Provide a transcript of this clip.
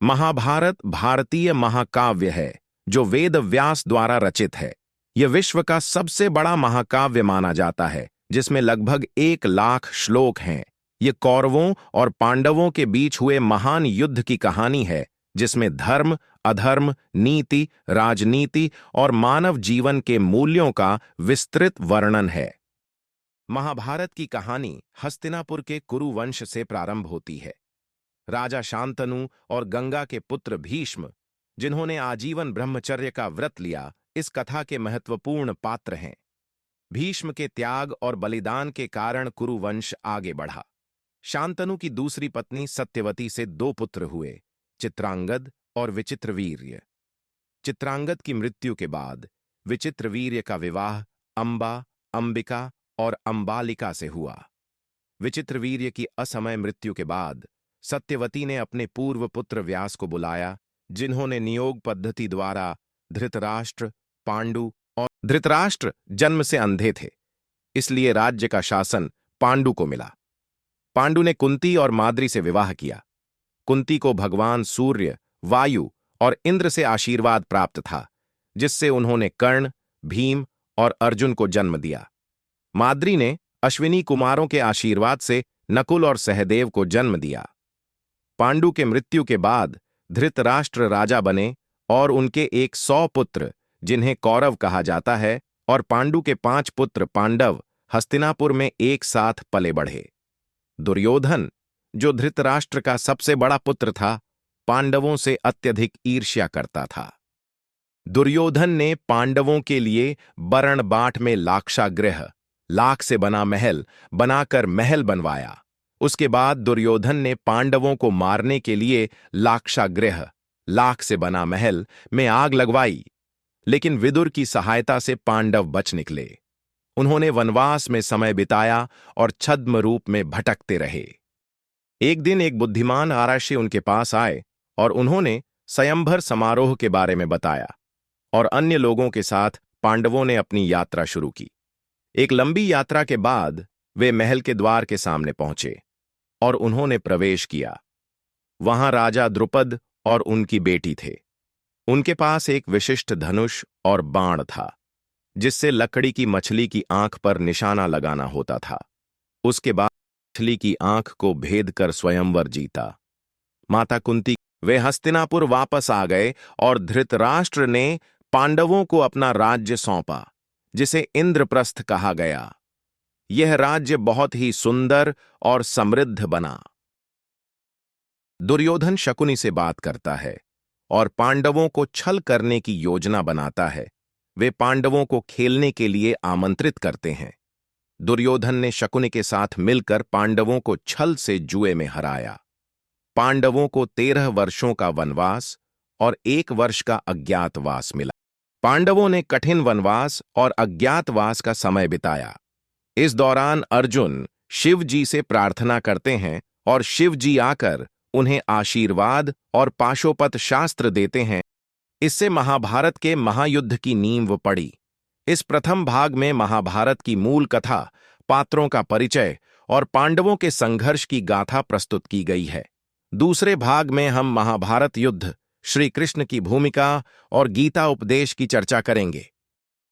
महाभारत भारतीय महाकाव्य है जो वेद व्यास द्वारा रचित है। यह विश्व का सबसे बड़ा महाकाव्य माना जाता है, जिसमें लगभग 1 लाख श्लोक हैं। ये कौरवों और पांडवों के बीच हुए महान युद्ध की कहानी है, जिसमें धर्म, अधर्म, नीति, राजनीति और मानव जीवन के मूल्यों का विस्तृत वर्णन है। महाभारत की कहानी हस्तिनापुर के कुरु वंश से प्रारंभ होती है। राजा शांतनु और गंगा के पुत्र भीष्म, जिन्होंने आजीवन ब्रह्मचर्य का व्रत लिया, इस कथा के महत्वपूर्ण पात्र हैं। भीष्म के त्याग और बलिदान के कारण कुरुवंश आगे बढ़ा। शांतनु की दूसरी पत्नी सत्यवती से 2 पुत्र हुए, चित्रांगद और विचित्रवीर्य। चित्रांगद की मृत्यु के बाद विचित्रवीर्य का विवाह अंबा, अंबिका और अंबालिका से हुआ। विचित्रवीर्य की असमय मृत्यु के बाद सत्यवती ने अपने पूर्व पुत्र व्यास को बुलाया, जिन्होंने नियोग पद्धति द्वारा धृतराष्ट्र, पांडु और धृतराष्ट्र जन्म से अंधे थे, इसलिए राज्य का शासन पांडु को मिला। पांडु ने कुंती और माद्री से विवाह किया। कुंती को भगवान सूर्य, वायु और इंद्र से आशीर्वाद प्राप्त था, जिससे उन्होंने कर्ण, भीम और अर्जुन को जन्म दिया। माद्री ने अश्विनी कुमारों के आशीर्वाद से नकुल और सहदेव को जन्म दिया। पांडु के मृत्यु के बाद धृतराष्ट्र राजा बने और उनके 100 पुत्र, जिन्हें कौरव कहा जाता है, और पांडु के 5 पुत्र पांडव हस्तिनापुर में एक साथ पले बढ़े। दुर्योधन, जो धृतराष्ट्र का सबसे बड़ा पुत्र था, पांडवों से अत्यधिक ईर्ष्या करता था। दुर्योधन ने पांडवों के लिए बरणबाट में लाक्षागृह, लाख से बना महल बनाकर महल बनवाया। उसके बाद दुर्योधन ने पांडवों को मारने के लिए लाक्षागृह, लाख से बना महल में आग लगवाई, लेकिन विदुर की सहायता से पांडव बच निकले। उन्होंने वनवास में समय बिताया और छद्म रूप में भटकते रहे। एक दिन एक बुद्धिमान आराशी उनके पास आए और उन्होंने स्वयंवर समारोह के बारे में बताया, और अन्य लोगों के साथ पांडवों ने अपनी यात्रा शुरू की। एक लंबी यात्रा के बाद वे महल के द्वार के सामने पहुंचे और उन्होंने प्रवेश किया। वहां राजा द्रुपद और उनकी बेटी थे। उनके पास एक विशिष्ट धनुष और बाण था, जिससे लकड़ी की मछली की आंख पर निशाना लगाना होता था। उसके बाद मछली की आंख को भेद कर स्वयंवर जीता। माता कुंती वे हस्तिनापुर वापस आ गए और धृतराष्ट्र ने पांडवों को अपना राज्य सौंपा, जिसे इंद्रप्रस्थ कहा गया। यह राज्य बहुत ही सुंदर और समृद्ध बना। दुर्योधन शकुनी से बात करता है और पांडवों को छल करने की योजना बनाता है। वे पांडवों को खेलने के लिए आमंत्रित करते हैं। दुर्योधन ने शकुनी के साथ मिलकर पांडवों को छल से जुए में हराया। पांडवों को 13 वर्षों का वनवास और 1 वर्ष का अज्ञातवास मिला। पांडवों ने कठिन वनवास और अज्ञातवास का समय बिताया। इस दौरान अर्जुन शिव जी से प्रार्थना करते हैं और शिव जी आकर उन्हें आशीर्वाद और पाशुपत शास्त्र देते हैं। इससे महाभारत के महायुद्ध की नींव पड़ी। इस प्रथम भाग में महाभारत की मूल कथा, पात्रों का परिचय और पांडवों के संघर्ष की गाथा प्रस्तुत की गई है। दूसरे भाग में हम महाभारत युद्ध, श्री कृष्ण की भूमिका और गीता उपदेश की चर्चा करेंगे।